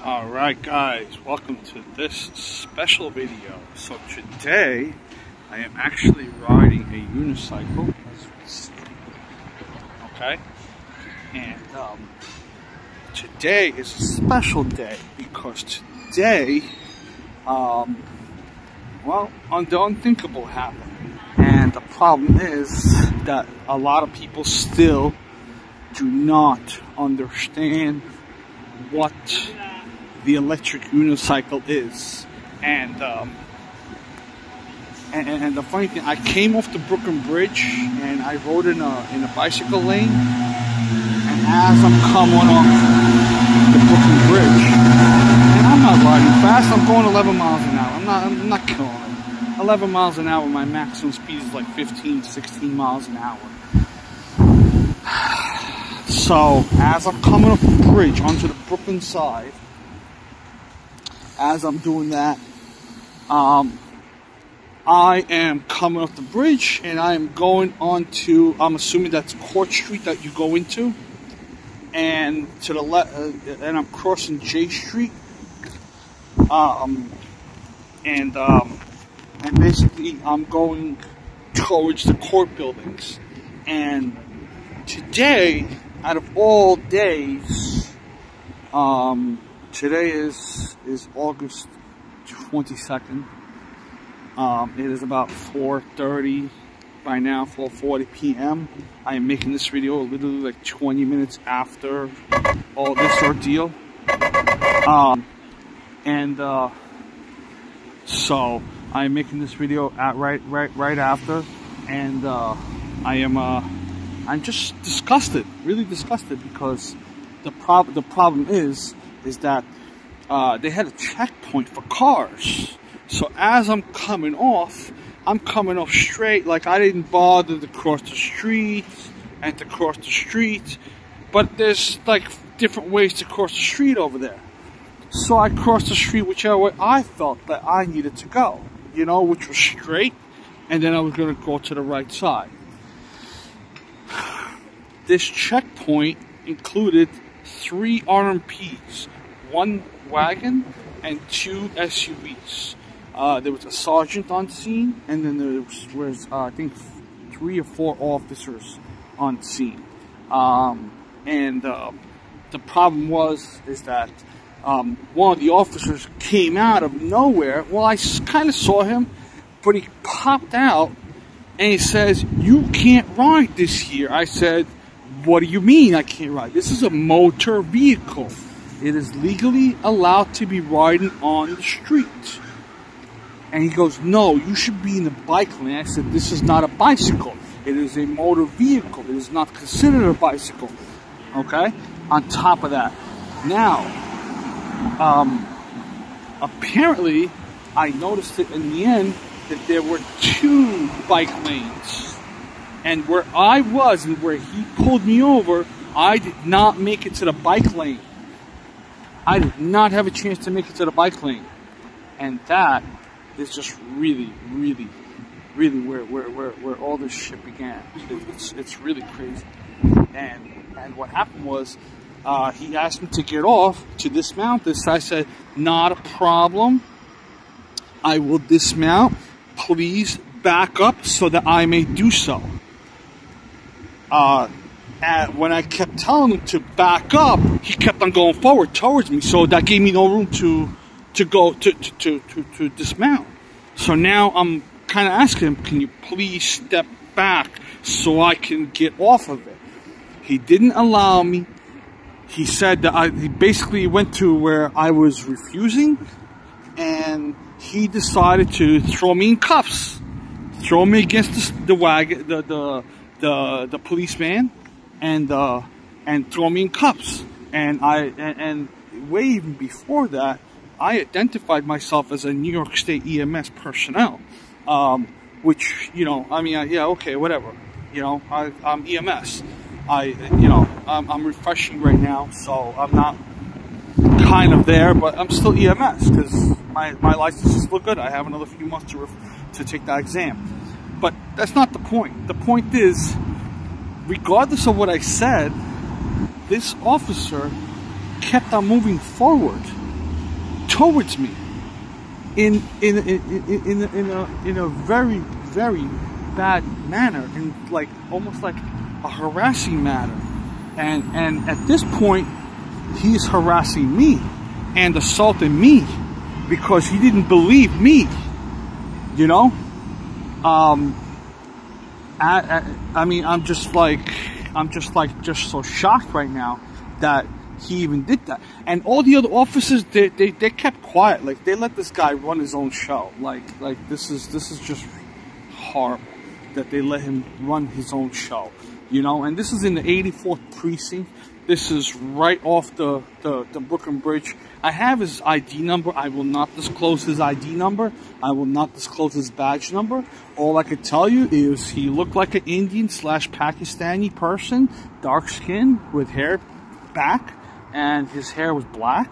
Alright guys, welcome to this special video. So today I am actually riding a unicycle, okay? And today is a special day because today, well, the unthinkable happened. And the problem is that a lot of people still do not understand what the electric unicycle is. And the funny thing, I came off the Brooklyn Bridge and I rode in a bicycle lane, and as I'm coming off the Brooklyn Bridge, and I'm not riding fast, I'm going 11 miles an hour. I'm not killing it. 11 miles an hour, my maximum speed is like 15, 16 miles an hour. So as I'm coming up the bridge onto the Brooklyn side, as I'm doing that, I am coming up the bridge and I am going on to, I'm assuming that's Court Street that you go into, and to the left, and I'm crossing J Street, and basically I'm going towards the court buildings. And today, out of all days, today is August 22nd. It is about 4:30 by now, 4:40 p.m. I am making this video literally like 20 minutes after all this ordeal. So I'm making this video at right after, and I'm just disgusted, really disgusted, because the problem is that they had a checkpoint for cars. So as I'm coming off straight, like I didn't bother to cross the street and to cross the street, but there's like different ways to cross the street over there. So I crossed the street whichever way I felt that I needed to go, you know, which was straight, and then I was going to go to the right side. This checkpoint included 3 RMPs, 1 wagon, and 2 SUVs. There was a sergeant on scene, and then there was I think 3 or 4 officers on scene. The problem is that one of the officers came out of nowhere. Well, I kind of saw him, but he popped out and he says, "You can't ride this here." I said, "What do you mean I can't ride? This is a motor vehicle. It is legally allowed to be riding on the street." And he goes, "No, you should be in the bike lane." I said, "This is not a bicycle. It is a motor vehicle. It is not considered a bicycle." Okay? On top of that, now, apparently, I noticed it in the end that there were 2 bike lanes. And where I was and where he pulled me over, I did not make it to the bike lane. I did not have a chance to make it to the bike lane. And that is just really where all this shit began. It's really crazy. And what happened was, he asked me to get off, to dismount this. I said, "Not a problem. I will dismount. Please back up so that I may do so." And when I kept telling him to back up, he kept on going forward towards me. So that gave me no room to dismount. So now I'm kind of asking him, "Can you please step back so I can get off of it?" He didn't allow me. He said that he basically went to where I was refusing, and he decided to throw me in cuffs, throw me against the wagon, the policeman, and throw me in cuffs. And way even before that, I identified myself as a New York State EMS personnel, which, you know, I mean, yeah, okay, whatever, you know, I'm EMS. I'm refreshing right now, so I'm not kind of there, but I'm still EMS because my license is still good. I have another few months to take that exam. But that's not the point. The point is, regardless of what I said, this officer kept on moving forward. towards me in a very, very bad manner, in like almost like a harassing manner. And at this point, he's harassing me and assaulting me because he didn't believe me. You know, I mean, I'm just so shocked right now that he even did that. And all the other officers, they kept quiet. Like, they let this guy run his own show. Like this is just horrible that they let him run his own show. You know, and this is in the 84th precinct. This is right off the Brooklyn Bridge. I have his ID number. I will not disclose his ID number. I will not disclose his badge number. All I could tell you is he looked like an Indian / Pakistani person, dark skin with hair back, and his hair was black.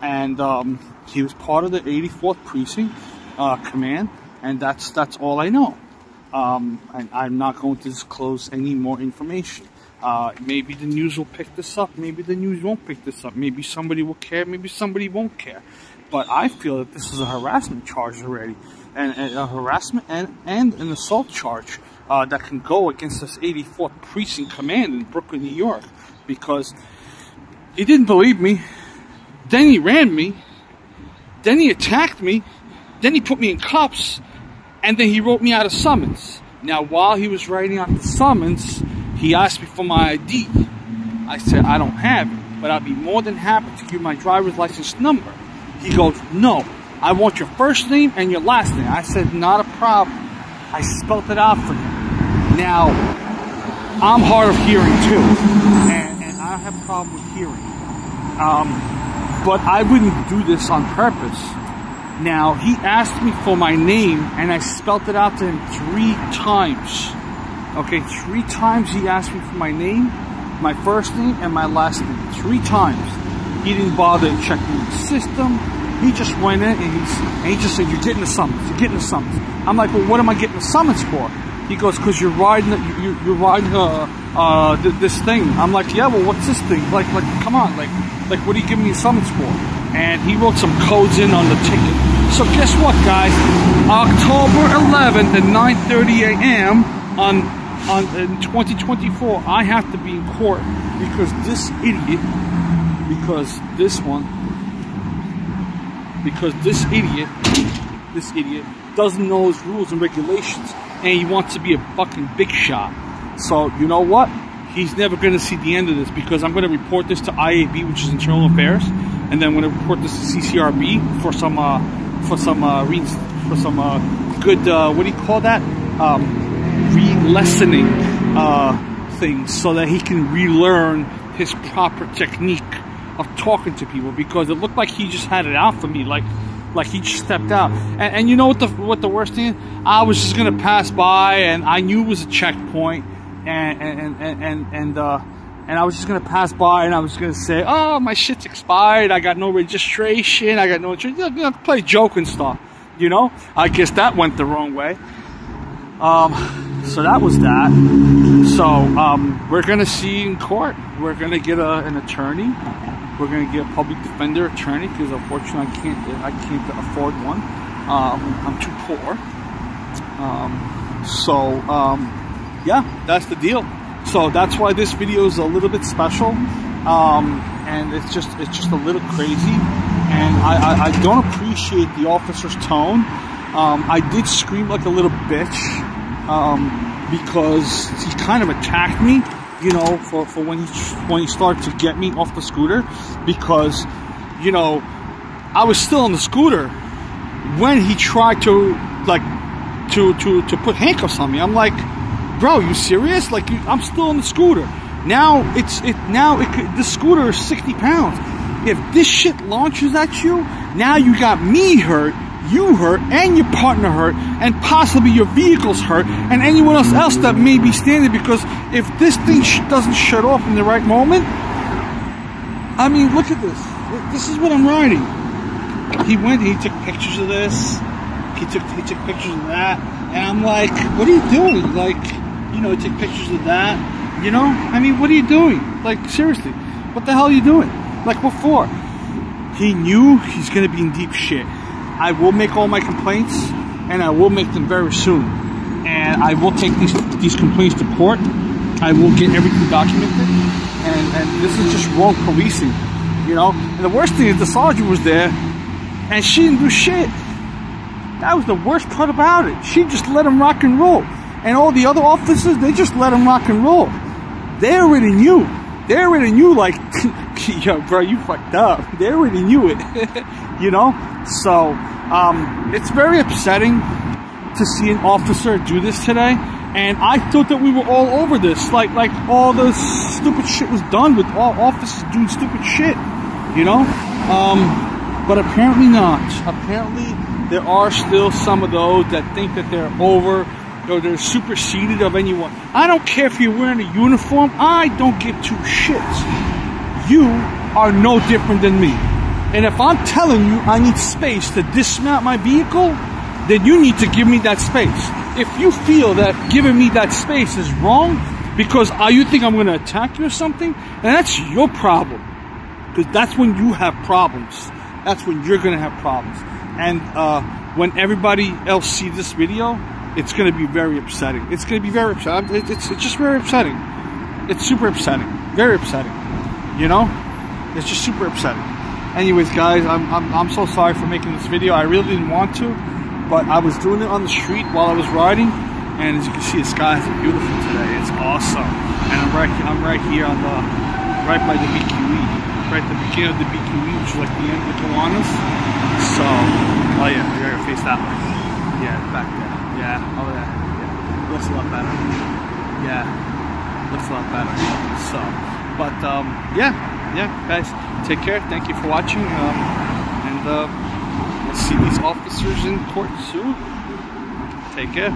And he was part of the 84th precinct command, and that's all I know. And I'm not going to disclose any more information. Maybe the news will pick this up. Maybe the news won't pick this up. Maybe somebody will care. Maybe somebody won't care. But I feel that this is a harassment charge already. And a harassment and an assault charge that can go against this 84th Precinct Command in Brooklyn, New York. Because he didn't believe me. Then he ran me. Then he attacked me. Then he put me in cuffs. And then he wrote me out a summons. Now, while he was writing out the summons, he asked me for my ID. I said, I don't have it, but I'd be more than happy to give my driver's license number. He goes, no, I want your first name and your last name. I said, not a problem. I spelled it out for him. Now, I'm hard of hearing too, and I have a problem with hearing. But I wouldn't do this on purpose. Now, he asked me for my name, and I spelled it out to him 3 times. Okay, 3 times he asked me for my name, my first name, and my last name. 3 times. He didn't bother checking the system. He just went in, and he just said, you're getting a summons, you're getting a summons. I'm like, well, what am I getting a summons for? He goes, because you're riding this thing. I'm like, yeah, well, what's this thing? Like, come on, like, what are you giving me a summons for? And he wrote some codes in on the ticket. So guess what, guys? October 11th at 9:30 a.m. in 2024, I have to be in court because this idiot, this idiot doesn't know his rules and regulations, and he wants to be a fucking big shot. So you know what? He's never going to see the end of this because I'm going to report this to IAB, which is Internal Affairs, and then I'm going to report this to CCRB for some good what do you call that? Re-lessening things, so that he can relearn his proper technique of talking to people, because it looked like he just had it out for me, like he just stepped out. And you know what the worst thing is? I was just gonna pass by, and I knew it was a checkpoint, and I was just gonna pass by, and I was gonna say, oh, my shit's expired, I got no registration, I got no, play joke and stuff, you know. I guess that went the wrong way. So that was that. So we're gonna see in court. We're gonna get an attorney. We're gonna get a public defender attorney, because unfortunately I can't afford one. I'm too poor. Yeah, that's the deal. So that's why this video is a little bit special, and it's just a little crazy, and I don't appreciate the officer's tone. I did scream like a little bitch, because he kind of attacked me, you know, for when he started to get me off the scooter, because, you know, I was still on the scooter when he tried to to put handcuffs on me. I'm like, bro, you serious? Like, I'm still on the scooter. Now the scooter is 60 pounds. If this shit launches at you, now you got me hurt, you hurt, and your partner hurt, and possibly your vehicle's hurt, and anyone else that may be standing, because if this thing doesn't shut off in the right moment, I mean, look at this. This is what I'm riding. He went, he took pictures of this, he took pictures of that, and I'm like, what are you doing? Like, you know, take pictures of that, you know? I mean, what are you doing? Like, seriously, what the hell are you doing? Like, what for? He knew he's going to be in deep shit. I will make all my complaints, and I will make them very soon. And I will take these complaints to court. I will get everything documented. And this is just wrong policing, you know? And the worst thing is the sergeant was there, and she didn't do shit. That was the worst part about it. She just let him rock and roll. And all the other officers, they just let him rock and roll. They already knew. They already knew, like, yo, bro, you fucked up. They already knew it, you know? So, it's very upsetting to see an officer do this today. And I thought that we were all over this. Like all the stupid shit was done with all officers doing stupid shit, you know? But apparently not. Apparently, there are still some of those that think that they're over, or they're superseded of anyone. I don't care if you're wearing a uniform. I don't give two shits. You are no different than me. And if I'm telling you I need space to dismount my vehicle, then you need to give me that space. If you feel that giving me that space is wrong because you think I'm going to attack you or something, then that's your problem. Because that's when you have problems. That's when you're going to have problems. And when everybody else sees this video, it's going to be very upsetting. It's going to be very upsetting. It's just very upsetting. It's super upsetting. Very upsetting. You know? It's just super upsetting. Anyways, guys, I'm so sorry for making this video. I really didn't want to, but I was doing it on the street while I was riding, and as you can see, the skies are beautiful today. It's awesome. And I'm right here on right by the BQE, right at the beginning of the BQE, which is like the end of the Kiwanis. So, oh yeah, you're gonna face that way. Yeah, back there. Yeah, over there. Yeah, looks a lot better. Yeah, looks a lot better. So, but yeah, guys, take care. Thank you for watching. And we'll see these officers in court soon. Take care.